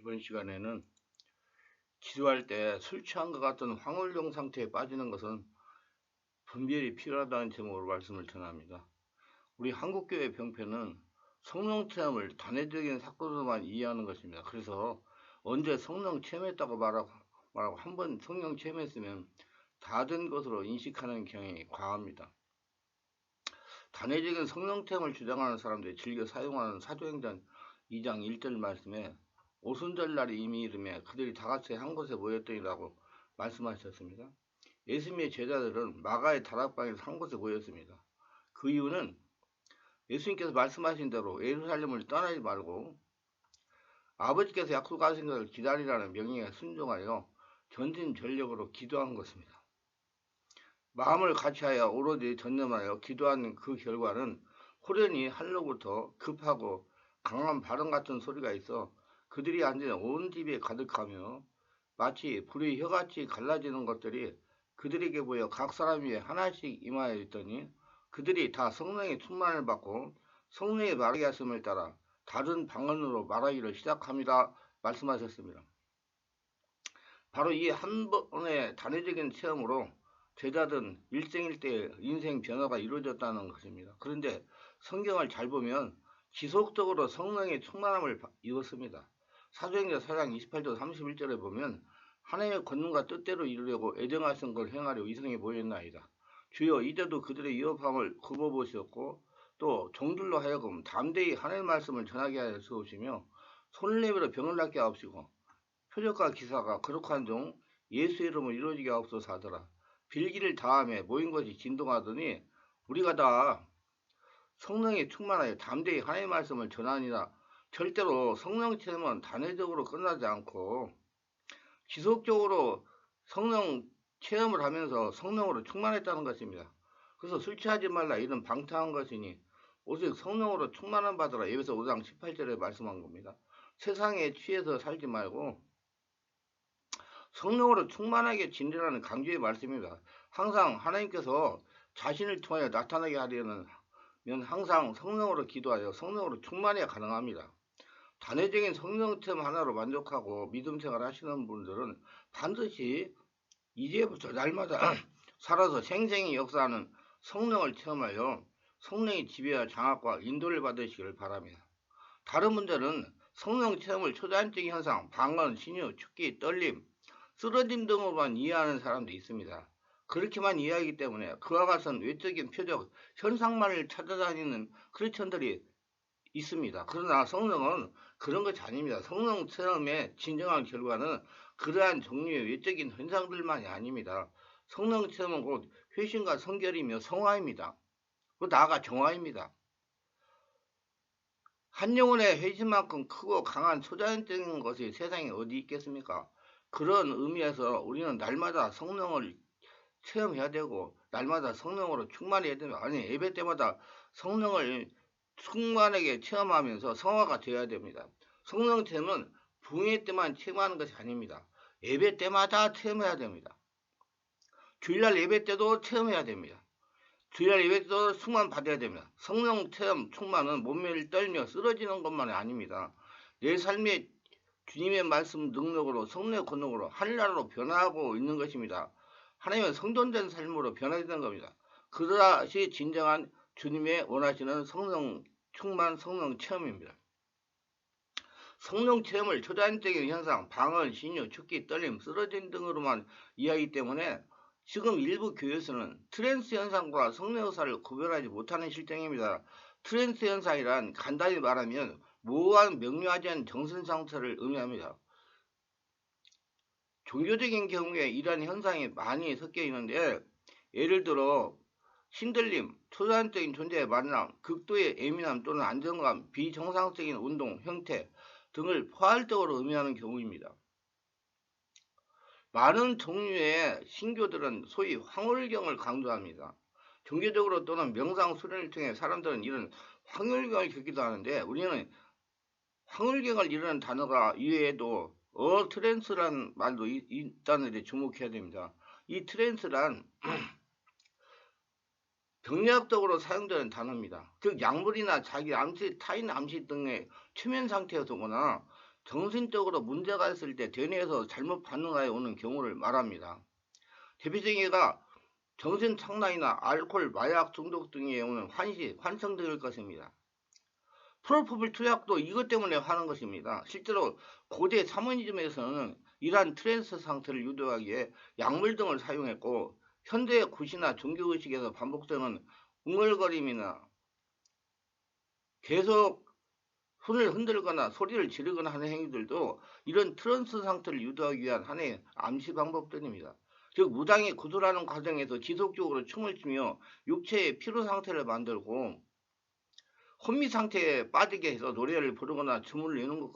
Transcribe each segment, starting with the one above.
이번 시간에는 기도할 때 술 취한 것 같은 황홀령 상태에 빠지는 것은 분별이 필요하다는 제목으로 말씀을 전합니다. 우리 한국교회 병폐는 성령 체험을 단회적인 사건으로만 이해하는 것입니다. 그래서 언제 성령 체험했다고 말하고 한 번 성령 체험했으면 다 된 것으로 인식하는 경향이 과합니다. 단회적인 성령 체험을 주장하는 사람들이 즐겨 사용하는 사도행전 2장 1절 말씀에 오순절날이 이미 이르매 그들이 다같이 한 곳에 모였더니라고 말씀하셨습니다. 예수님의 제자들은 마가의 다락방에서 한 곳에 모였습니다. 그 이유는 예수님께서 말씀하신 대로 예루살렘을 떠나지 말고 아버지께서 약속하신 것을 기다리라는 명령에 순종하여 전진전력으로 기도한 것입니다. 마음을 같이하여 오로지 전념하여 기도하는 그 결과는 호련히 하늘로부터 급하고 강한 바람 같은 소리가 있어 그들이 앉은 온 집에 가득하며 마치 불의 혀같이 갈라지는 것들이 그들에게 보여 각 사람 위에 하나씩 임하여 있더니 그들이 다 성령의 충만을 받고 성령의 말하게 하심을 따라 다른 방언으로 말하기를 시작합니다. 말씀하셨습니다. 바로 이 한 번의 단회적인 체험으로 제자들은 일생일대의 인생 변화가 이루어졌다는 것입니다. 그런데 성경을 잘 보면 지속적으로 성령의 충만함을 입었습니다. 사도행전 4장 28절 31절에 보면 하나님의 권능과 뜻대로 이루려고 애정하신 걸 행하려 이성에 모였나이다. 주여 이제도 그들의 위협함을 굽어보시었고 또 종들로 하여금 담대히 하나님의 말씀을 전하게 하여 주옵시며 손을 내밀어 병을 낫게 하옵시고 표적과 기사가 거룩한 종 예수 이름으로 이루어지게 하옵소서 하더라. 빌기를 다함에 모인 것이 진동하더니 우리가 다 성령에 충만하여 담대히 하나님의 말씀을 전하니라. 절대로 성령 체험은 단회적으로 끝나지 않고 지속적으로 성령 체험을 하면서 성령으로 충만했다는 것입니다. 그래서 술 취하지 말라 이런 방탕한 것이니 오직 성령으로 충만함 받으라. 에베소 5장 18절에 말씀한 겁니다. 세상에 취해서 살지 말고 성령으로 충만하게 지내라는 강조의 말씀입니다. 항상 하나님께서 자신을 통하여 나타나게 하려면 항상 성령으로 기도하여 성령으로 충만해야 가능합니다. 단회적인 성령 체험 하나로 만족하고 믿음 생활 하시는 분들은 반드시 이제부터 날마다 살아서 생생히 역사하는 성령을 체험하여 성령의 지배와 장악과 인도를 받으시기를 바랍니다. 다른 분들은 성령 체험을 초자연적인 현상, 방언, 신유, 축기, 떨림, 쓰러짐 등으로만 이해하는 사람도 있습니다. 그렇게만 이해하기 때문에 그와 같은 외적인 표적, 현상만을 찾아다니는 크리스천들이 있습니다. 그러나 성령은 그런 것이 아닙니다. 성령 체험의 진정한 결과는 그러한 종류의 외적인 현상들만이 아닙니다. 성령 체험은 곧 회심과 성결이며 성화입니다. 그 나아가 정화입니다. 한 영혼의 회심만큼 크고 강한 초자연적인 것이 세상에 어디 있겠습니까? 그런 의미에서 우리는 날마다 성령을 체험해야 되고 날마다 성령으로 충만해야 됩니다. 아니 예배 때마다 성령을 충만하게 체험하면서 성화가 되어야 됩니다. 성령 체험은 부흥회 때만 체험하는 것이 아닙니다. 예배 때마다 체험해야 됩니다. 주일날 예배 때도 체험해야 됩니다. 주일날 예배 때도 충만 받아야 됩니다. 성령 체험 충만은 몸매를 떨며 쓰러지는 것만이 아닙니다. 내 삶에 주님의 말씀 능력으로 성령의 권능으로 하늘나라로 변화하고 있는 것입니다. 하나님의 성전된 삶으로 변화되는 겁니다. 그것이 진정한 주님의 원하시는 성령 충만 성령 체험입니다. 성령 체험을 초자연적인 현상, 방언, 신유, 축기, 떨림, 쓰러짐 등으로만 이해하기 때문에 지금 일부 교회에서는 트랜스 현상과 성령 의사를 구별하지 못하는 실정입니다. 트랜스 현상이란 간단히 말하면 모호한 명료하지 않은 정신 상태를 의미합니다. 종교적인 경우에 이러한 현상이 많이 섞여 있는데 예를 들어 신들림, 초자연적인 존재의 만남, 극도의 예민함 또는 안정감, 비정상적인 운동, 형태 등을 포괄적으로 의미하는 경우입니다. 많은 종류의 신교들은 소위 황홀경을 강조합니다. 종교적으로 또는 명상 수련을 통해 사람들은 이런 황홀경을 겪기도 하는데 우리는 황홀경을 이루는 단어가 이외에도 트랜스란 말도 있다는 데 주목해야 됩니다. 이 트랜스란 병리학적으로 사용되는 단어입니다. 즉 약물이나 자기 암시, 타인 암시 등의 최면 상태에서거나 정신적으로 문제가 있을 때 대뇌에서 잘못 반응하여 오는 경우를 말합니다. 대표적인 예가 정신착란이나 알코올, 마약 중독 등에 오는 환시, 환청 등일 것입니다. 프로포폴 투약도 이것 때문에 하는 것입니다. 실제로 고대 샤머니즘에서는 이러한 트랜스 상태를 유도하기에 약물 등을 사용했고, 현대의 굿이나 종교의식에서 반복되는 웅얼거림이나 계속 손을 흔들거나 소리를 지르거나 하는 행위들도 이런 트랜스 상태를 유도하기 위한 하나의 암시 방법들입니다. 즉 무당이 구슬하는 과정에서 지속적으로 춤을 추며 육체의 피로 상태를 만들고 혼미 상태에 빠지게 해서 노래를 부르거나 춤을 내는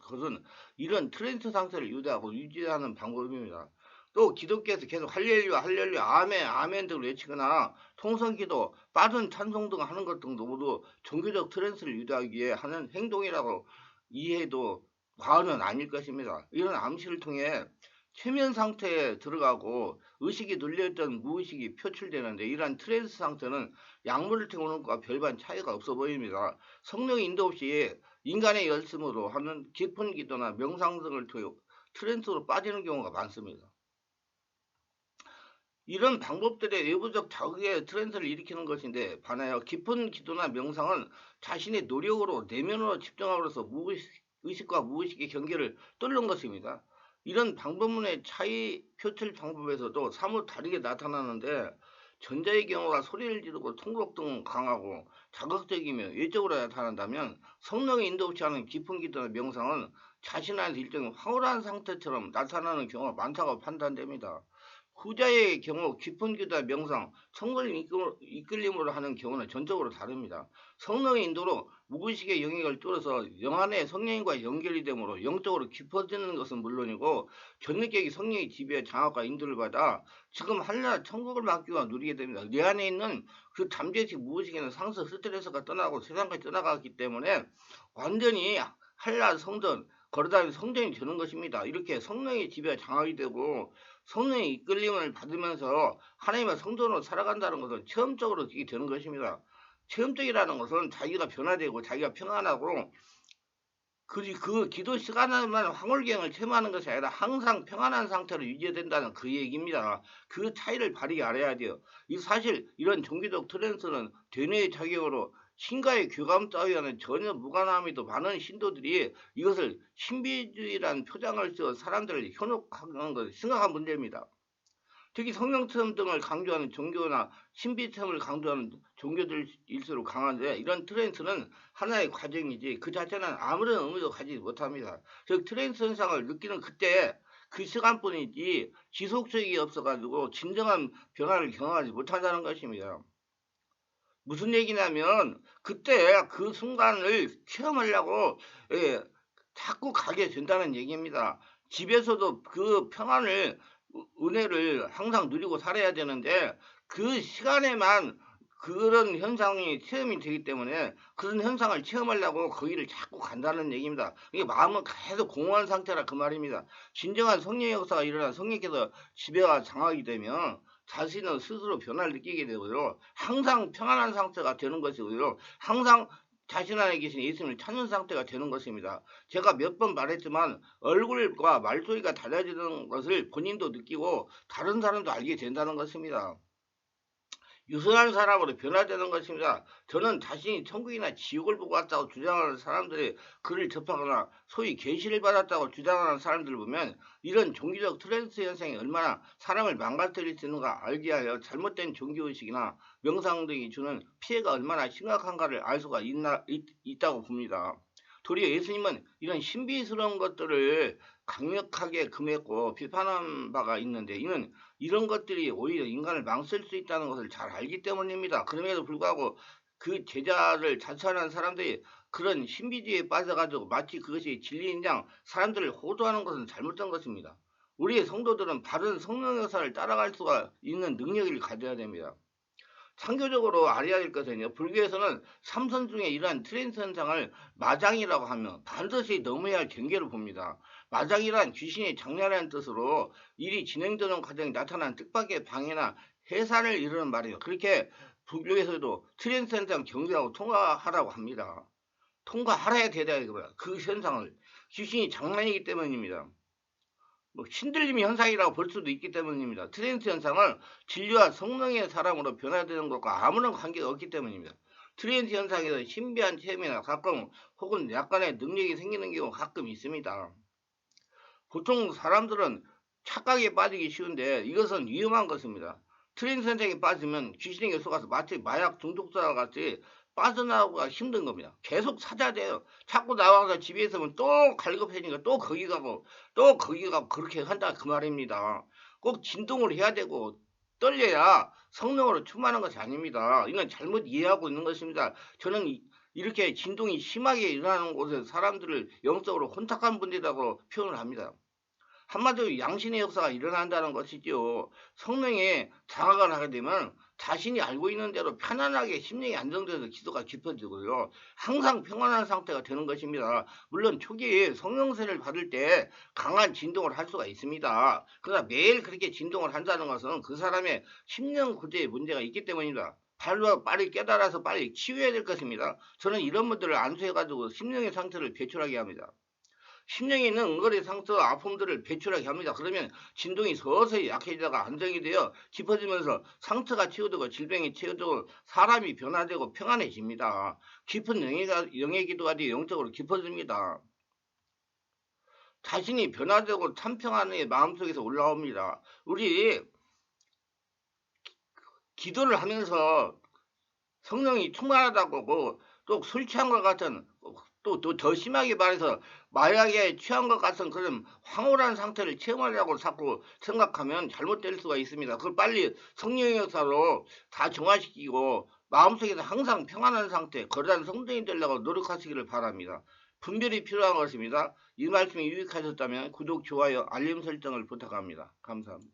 것은 이런 트랜스 상태를 유도하고 유지하는 방법입니다. 또 기독교에서 계속 할렐루야 할렐루야 아멘 아멘 등을 외치거나 통성기도 빠른 찬송 등 하는 것 등도 모두 종교적 트랜스를 유도하기 위해 하는 행동이라고 이해해도 과언은 아닐 것입니다. 이런 암시를 통해 최면 상태에 들어가고 의식이 눌려있던 무의식이 표출되는데, 이러한 트랜스 상태는 약물을 태우는 것과 별반 차이가 없어 보입니다. 성령의 인도 없이 인간의 열심으로 하는 깊은 기도나 명상 등을 통해 트랜스로 빠지는 경우가 많습니다. 이런 방법들의 외부적 자극에 트랜스를 일으키는 것인데 반하여 깊은 기도나 명상은 자신의 노력으로 내면으로 집중함으로써 의식과 무의식의 경계를 뚫는 것입니다. 이런 방법론의 차이 표출 방법에서도 사뭇 다르게 나타나는데, 전자의 경우가 소리를 지르고 통곡 등 강하고 자극적이며 외적으로 나타난다면, 성령의 인도 없이 하는 깊은 기도나 명상은 자신한테 일종의 황홀한 상태처럼 나타나는 경우가 많다고 판단됩니다. 후자의 경우 깊은 기도와 명상, 성령의 이끌림으로 하는 경우는 전적으로 다릅니다. 성령의 인도로 무의식의 영역을 뚫어서 영안의 성령과 연결이 되므로 영적으로 깊어지는 것은 물론이고, 전능격이 성령의 지배와 장악과 인도를 받아 지금 하늘나라 천국을 맡기고 누리게 됩니다. 내 안에 있는 그 잠재식 무의식에는 상처 스트레스가 떠나고 세상까지 떠나갔기 때문에 완전히 한라 성전, 걸어다니는 성전이 되는 것입니다. 이렇게 성령의 지배와 장악이 되고 성령의 이끌림을 받으면서 하나님의 성전으로 살아간다는 것은 체험적으로 이게 되는 것입니다. 체험적이라는 것은 자기가 변화되고 자기가 평안하고 그 기도 시간에만 황홀경을 체험하는 것이 아니라 항상 평안한 상태로 유지해야 된다는 그 얘기입니다. 그 차이를 바르게 알아야 돼요. 이 사실 이런 종교적 트랜스는 되뇌의 자격으로 신과의 교감 따위와는 전혀 무관함에도 많은 신도들이 이것을 신비주의라는 표장을 씌워 사람들을 현혹하는 것은 심각한 문제입니다. 특히 성령체험 등을 강조하는 종교나 신비체험을 강조하는 종교들일수록 강한데, 이런 트랜스는 하나의 과정이지 그 자체는 아무런 의미도 가지지 못합니다. 즉 트랜스 현상을 느끼는 그때 그 시간뿐이지 지속적이 없어가지고 진정한 변화를 경험하지 못한다는 것입니다. 무슨 얘기냐면 그때 그 순간을 체험하려고 자꾸 가게 된다는 얘기입니다. 집에서도 그 평안을 은혜를 항상 누리고 살아야 되는데 그 시간에만 그런 현상이 체험이 되기 때문에 그런 현상을 체험하려고 거기를 자꾸 간다는 얘기입니다. 이게 마음은 계속 공허한 상태라 그 말입니다. 진정한 성령의 역사가 일어나 성령께서 지배와 장악이 되면 자신은 스스로 변화를 느끼게 되고요. 항상 평안한 상태가 되는 것이고요. 항상 자신 안에 계신 예수님을 찾는 상태가 되는 것입니다. 제가 몇 번 말했지만 얼굴과 말소리가 달라지는 것을 본인도 느끼고 다른 사람도 알게 된다는 것입니다. 유순한 사람으로 변화되는 것입니다. 저는 자신이 천국이나 지옥을 보고 왔다고 주장하는 사람들이 글을 접하거나 소위 계시를 받았다고 주장하는 사람들을 보면 이런 종교적 트랜스 현상이 얼마나 사람을 망가뜨릴 수 있는가 알게 하여 잘못된 종교의식이나 명상 등이 주는 피해가 얼마나 심각한가를 알 수가 있다고 봅니다. 도리어 예수님은 이런 신비스러운 것들을 강력하게 금했고 비판한 바가 있는데, 이는 이런 것들이 오히려 인간을 망칠 수 있다는 것을 잘 알기 때문입니다. 그럼에도 불구하고 그 제자를 자처하는 사람들이 그런 신비주의에 빠져가지고 마치 그것이 진리인 양 사람들을 호도하는 것은 잘못된 것입니다. 우리의 성도들은 바른 성령 역사를 따라갈 수가 있는 능력을 가져야 됩니다. 창조적으로 알아야 될 것은요, 불교에서는 삼선 중에 이러한 트랜스 현상을 마장이라고 하며 반드시 넘어야 할 경계를 봅니다. 마장이란 귀신이 장난하는 뜻으로 일이 진행되는 과정에 나타난 뜻밖의 방해나 해산을 이루는 말이에요. 그렇게 불교에서도 트랜스 현상 경계하고 통과하라고 합니다. 통과하라야 되다 이거야. 그 현상을 귀신이 장난이기 때문입니다. 뭐 신들림 현상이라고 볼 수도 있기 때문입니다. 트랜스 현상을 진리와 성령의 사람으로 변화되는 것과 아무런 관계가 없기 때문입니다. 트랜스 현상에서 신비한 체험이나 사건 혹은 약간의 능력이 생기는 경우가 가끔 있습니다. 보통 사람들은 착각에 빠지기 쉬운데 이것은 위험한 것입니다. 트랜스 현상에 빠지면 귀신에게 속아서 마치 마약 중독자와 같이 빠져나오기가 힘든 겁니다. 계속 찾아야 돼요. 자꾸 나와서 집에 있으면 또 갈급해지니까 또 거기 가고 또 거기 가고 그렇게 한다 그 말입니다. 꼭 진동을 해야 되고 떨려야 성령으로 충만한 것이 아닙니다. 이건 잘못 이해하고 있는 것입니다. 저는 이렇게 진동이 심하게 일어나는 곳에 사람들을 영적으로 혼탁한 분들이라고 표현을 합니다. 한마디로 양신의 역사가 일어난다는 것이죠. 성령에 장악을 하게 되면 자신이 알고 있는 대로 편안하게 심령이 안정돼서 기도가 깊어지고요. 항상 평안한 상태가 되는 것입니다. 물론 초기에 성령세를 받을 때 강한 진동을 할 수가 있습니다. 그러나 매일 그렇게 진동을 한다는 것은 그 사람의 심령 구조에 문제가 있기 때문입니다. 빨리 깨달아서 빨리 치유해야 될 것입니다. 저는 이런 분들을 안수해가지고 심령의 상태를 배출하게 합니다. 심령에 있는 은거리 상처 아픔들을 배출하게 합니다. 그러면 진동이 서서히 약해지다가 안정이 되어 깊어지면서 상처가 치유되고 질병이 치유되고 사람이 변화되고 평안해집니다. 깊은 영의 기도가 되어 영적으로 깊어집니다. 자신이 변화되고 참 평안의 마음속에서 올라옵니다. 우리 기도를 하면서 성령이 충만하다고 또 술 취한 것 같은 또 더 심하게 말해서 마약에 취한 것 같은 그런 황홀한 상태를 체험하려고 자꾸 생각하면 잘못될 수가 있습니다. 그걸 빨리 성령의 역사로 다 정화시키고 마음속에서 항상 평안한 상태, 거대한 성도이 되려고 노력하시기를 바랍니다. 분별이 필요한 것입니다. 이 말씀이 유익하셨다면 구독, 좋아요, 알림 설정을 부탁합니다. 감사합니다.